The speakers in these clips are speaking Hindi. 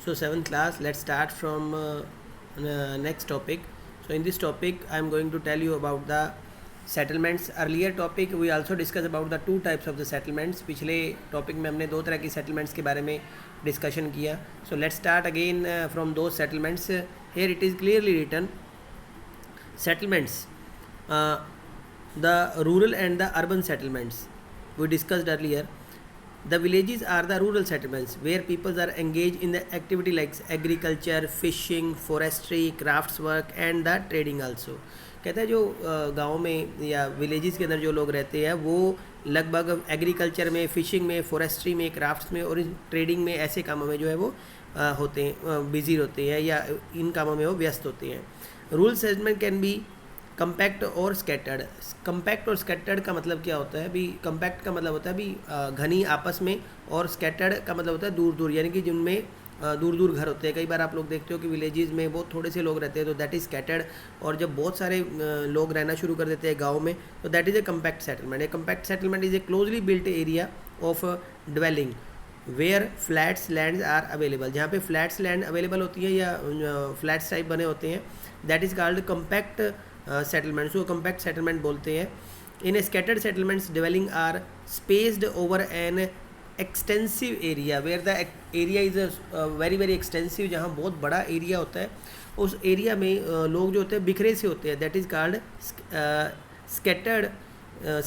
So seventh class, let's start from next topic. So in this topic, I am going to tell you about the settlements. Earlier topic we also discussed about the two types of the settlements. पिछले टॉपिक में हमने दो तरह की settlements के बारे में डिस्कशन किया. So let's start again from those settlements. Here it is clearly written settlements, the rural and the urban settlements we discussed earlier. The villages are the rural settlements where people are engaged in the activity like agriculture, fishing, forestry, crafts work and the trading also. कहता है जो गाँव में या विलेजेस के अंदर जो लोग रहते हैं वो लगभग एग्रीकल्चर में, फिशिंग में, फॉरेस्ट्री में, क्राफ्ट्स में और ट्रेडिंग में ऐसे कामों में जो है वो होते हैं, बिजी होते हैं या इन कामों में वो व्यस्त होते हैं. Rural settlement can be compact और स्कैटर्ड. कम्पैक्ट और स्कैटर्ड का मतलब क्या होता है? भी कम्पैक्ट का मतलब होता है भी घनी आपस में, और स्कैटर्ड का मतलब होता है दूर दूर, यानी कि जिनमें दूर दूर घर होते हैं. कई बार आप लोग देखते हो कि विलेजेस में बहुत थोड़े से लोग रहते हैं तो दैट इज़ स्कैटर्ड, और जब बहुत सारे लोग रहना शुरू कर देते हैं गाँव में तो that is a compact settlement. A compact settlement is a closely built area of dwelling where flats lands are available. जहाँ पे फ्लैट्स लैंड अवेलेबल होती है या फ्लैट्स टाइप बने होते हैं, that is called compact settlements को कम्पैक्ट सेटलमेंट बोलते हैं. In a scattered settlements dwelling are spaced over an extensive area where the area is very very extensive. जहाँ बहुत बड़ा एरिया होता है उस एरिया में लोग जो होते हैं बिखरे से होते हैं, that is called scattered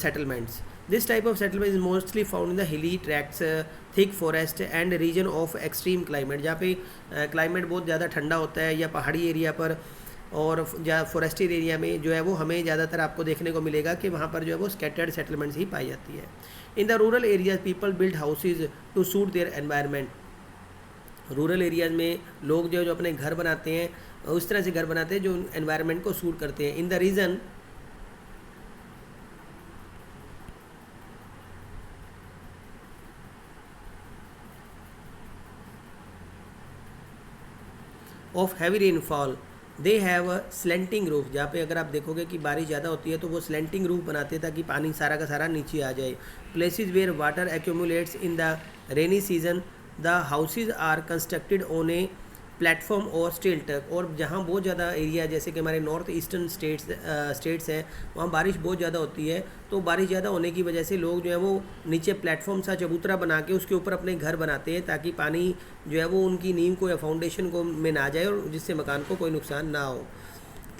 settlements. This type of settlement is mostly found in the hilly tracts, thick forest and region of extreme climate. जहाँ पे क्लाइमेट बहुत ज़्यादा ठंडा होता है या पहाड़ी एरिया पर और जहाँ फॉरेस्टी एरिया में जो है वो हमें ज़्यादातर आपको देखने को मिलेगा कि वहाँ पर जो है वो स्कैटर्ड सेटलमेंट्स ही पाई जाती है. In the rural areas people build houses to suit their environment. Rural areas में लोग जो अपने घर बनाते हैं उस तरह से घर बनाते हैं जो एनवायरनमेंट को सूट करते हैं. In the region of heavy rainfall they have a slanting roof. जहाँ पे अगर आप देखोगे कि बारिश ज़्यादा होती है तो वो स्लेंटिंग रूफ बनाते हैं ताकि पानी सारा का सारा नीचे आ जाए. Places where water accumulates in the rainy season the houses are constructed on a platform और स्टिल्ट. और जहाँ बहुत ज़्यादा एरिया जैसे कि हमारे नॉर्थ ईस्टर्न स्टेट्स हैं वहाँ बारिश बहुत ज़्यादा होती है, तो बारिश ज़्यादा होने की वजह से लोग जो है वो नीचे प्लेटफॉर्म सा चबूतरा बना के उसके ऊपर अपने घर बनाते हैं ताकि पानी जो है वो उनकी नींव को या फाउंडेशन को में ना जाए और जिससे मकान को कोई नुकसान ना हो.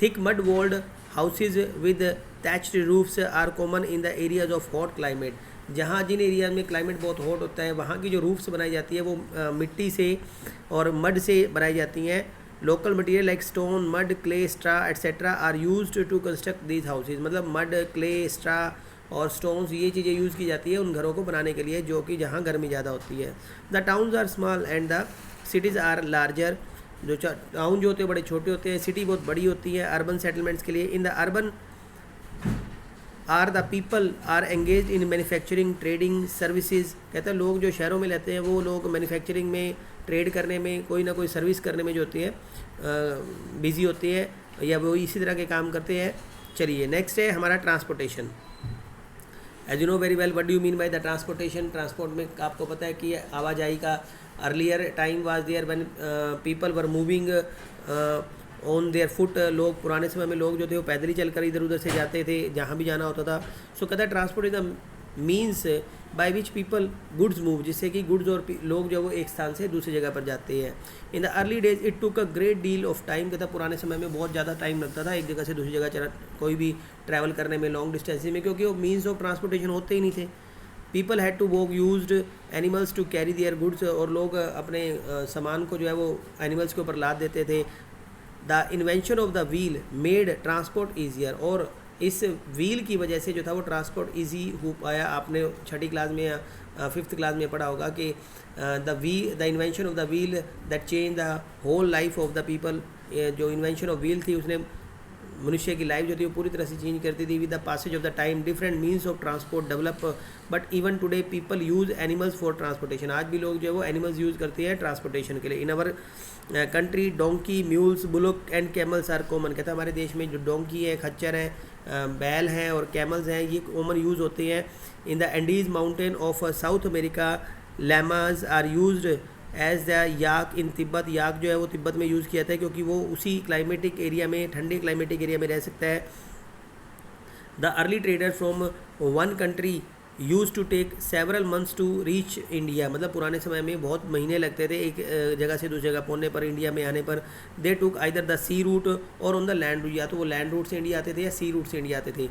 Thick mud walled houses with thatched roofs are common in the areas of hot climate. जहाँ जिन एरिया में क्लाइमेट बहुत हॉट होता है वहाँ की जो रूफ्स बनाई जाती है वो मिट्टी से और मड से बनाई जाती हैं. Local material like stone, mud, clay, straw etcetera are used to construct these houses. मतलब मड, क्ले, स्ट्रा और स्टोन्स ये चीज़ें यूज़ की जाती है उन घरों को बनाने के लिए जो कि जहाँ गर्मी ज़्यादा होती है. The towns are small and the cities are larger. जो टाउन जो होते हैं बड़े छोटे होते हैं, सिटी बहुत बड़ी होती है अर्बन सेटलमेंट्स के लिए. In the urban are the people are engage in manufacturing, trading, services. कहते हैं लोग जो शहरों में रहते हैं वो लोग मैन्युफैक्चरिंग में, ट्रेड करने में, कोई ना कोई सर्विस करने में जो होती है बिजी होते हैं या वो इसी तरह के काम करते हैं. चलिए नेक्स्ट है हमारा transportation. As you know very well what do you mean by the transportation. Transport में आपको पता है कि आवाजाही का earlier time was there when people were moving on their foot. लोग पुराने समय में लोग जो थे वो पैदल ही चलकर इधर उधर से जाते थे जहाँ भी जाना होता था. सो कहता है transport is the means by which people goods move, जिससे कि गुड्स और लोग जो वो एक स्थान से दूसरी जगह पर जाते हैं. In the early days it took a great deal of time. कहता पुराने समय में बहुत ज़्यादा टाइम लगता था एक जगह से दूसरी जगह कोई भी ट्रैवल करने में लॉन्ग डिस्टेंस में, क्योंकि वो मीन्स ऑफ ट्रांसपोर्टेशन होते ही नहीं थे. People had to walk used animals to carry their goods. और लोग अपने सामान को जो है वो एनिमल्स के ऊपर लाद देते थे. The invention of the wheel made transport easier. और इस व्हील की वजह से जो था वो ट्रांसपोर्ट ईजी हो पाया. आपने छठी क्लास में या फिफ्थ क्लास में पढ़ा होगा कि the invention of the wheel that change the whole life of the people. जो इन्वेंशन ऑफ व्हील थी उसने मनुष्य की लाइफ जो थी वो पूरी तरह से चेंज करती थी. With the passage of the time different means of transport develop, but even today people use animals for transportation. आज भी लोग जो है वो एनिमल्स यूज़ करते हैं ट्रांसपोर्टेशन के लिए. In our country donkey, mules, bullock and camels are common. कहता है हमारे देश में जो डोंकी है, खच्चर है, बैल हैं और कैमल्स हैं, ये कॉमन यूज़ होते हैं. In the Andes mountain of south America, llamas are used as the yak in Tibet. Yak जो है वो तिब्बत में यूज़ किया था क्योंकि वो उसी क्लाइमेटिक एरिया में, ठंडे क्लाइमेटिक एरिया में रह सकता है। The early trader from one country use to take several months to reach India, मतलब पुराने समय में बहुत महीने लगते थे एक जगह से दूसरी जगह पहुंचने पर, इंडिया में आने पर। दे टुक आइदर द सी रूट और ऑन द लैंड रूट, या तो वो लैंड रूट से इंडिया आते थे या सी रूट से इंडिया आते थे।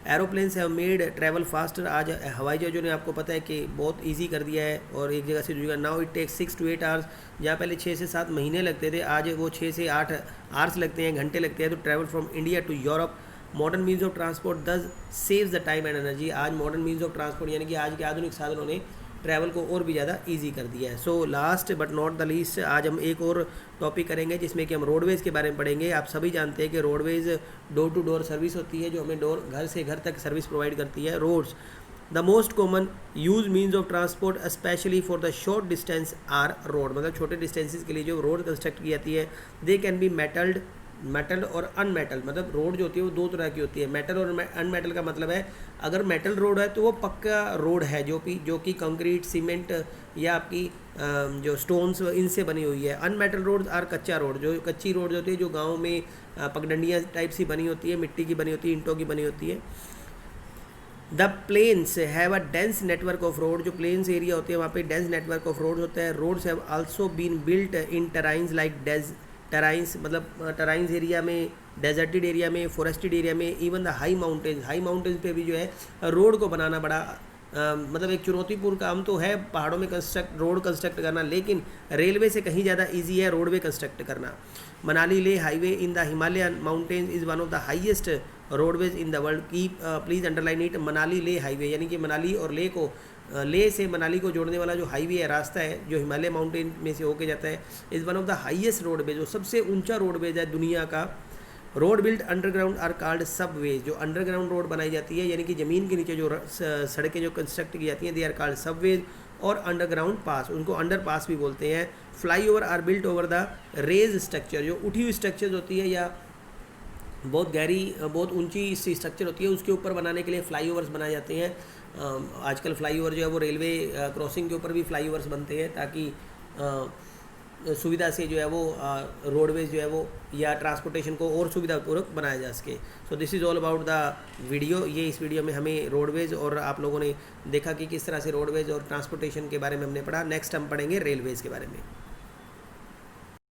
Aeroplanes have made travel faster, आज हवाई जहाज़ों ने आपको पता है कि बहुत ईजी कर दिया है और एक जगह से दूसरी जगह। Now it takes 6 to 8 hours, जहाँ पहले 6 से 7 महीने लगते थे, आज वो 6 से 8 आवर्स लगते हैं, घंटे लगते हैं, तो travel from India to Europe. Modern means of transport this saves the time and energy, आज मॉडर्न मीन्स ऑफ ट्रांसपोर्ट यानी कि आज के आधुनिक साधनों ने ट्रैवल को और भी ज़्यादा इजी कर दिया है। So last but not the least, आज हम एक और टॉपिक करेंगे जिसमें कि हम रोडवेज़ के बारे में पढ़ेंगे। आप सभी जानते हैं कि roadways door to door service होती है, जो हमें घर से घर तक सर्विस प्रोवाइड करती है। Roads the most common use means of transport specially for the short distance are road, मतलब छोटे डिस्टेंसेज के लिए जो रोड कंस्ट्रक्ट की जाती है। दे कैन बी मेटल और अनमेटल, मतलब रोड जो होती है वो दो तरह की होती है। मेटल और अनमेटल का मतलब है अगर मेटल रोड है तो वो पक्का रोड है जो कि कंक्रीट, सीमेंट या आपकी जो स्टोन्स इनसे बनी हुई है। अनमेटल रोड आर कच्चा रोड, जो कच्ची रोड होती है जो गाँव में पगडंडियाँ टाइप सी बनी होती है, मिट्टी की बनी होती है, ईंटों की बनी होती है। The plains have a dense network of road, जो प्लेन्स एरिया होते हैं वहाँ पे डेंस नेटवर्क ऑफ रोड होता है। Roads have also been built in terrains like terrains, मतलब टराइंस एरिया में, डेजर्टेड एरिया में, फॉरेस्टेड एरिया में, इवन द हाई माउंटेन्स पे भी जो है रोड को बनाना बड़ा मतलब एक चुनौतीपूर्ण काम तो है पहाड़ों में रोड कंस्ट्रक्ट करना, लेकिन रेलवे से कहीं ज़्यादा इजी है रोडवे कंस्ट्रक्ट करना। मनाली ले highway in the Himalayan mountains is one of the highest roadways in the world. Keep please underline it, Manali ले हाईवे, यानी कि मनाली और ले से मनाली को जोड़ने वाला जो हाईवे है, रास्ता है जो हिमालय माउंटेन में से होके जाता है, is one of the highest roadways, जो सबसे ऊंचा रोडवेज है दुनिया का। Road built underground are called subways, जो अंडरग्राउंड रोड बनाई जाती है यानी कि ज़मीन के नीचे जो सड़कें जो कंस्ट्रक्ट की जाती हैं, दे आर कॉल्ड सबवेज। और अंडरग्राउंड पास, उनको अंडर पास भी बोलते हैं। Flyover are built over the raised structure, जो उठी हुई स्ट्रक्चर होती है या बहुत गहरी, बहुत ऊंची स्ट्रक्चर होती है, उसके ऊपर बनाने के लिए फ्लाई ओवर्स बनाए जाते हैं। आजकल फ्लाई ओवर जो है वो रेलवे क्रॉसिंग के ऊपर भी फ्लाई ओवर्स बनते हैं ताकि सुविधा से जो है वो रोडवेज जो है वो या ट्रांसपोर्टेशन को और सुविधापूर्वक बनाया जा सके। So this is all about the video. ये इस वीडियो में हमें रोडवेज और आप लोगों ने देखा कि किस तरह से रोडवेज और ट्रांसपोर्टेशन के बारे में हमने पढ़ा। नेक्स्ट हम पढ़ेंगे रेलवेज़ के बारे में।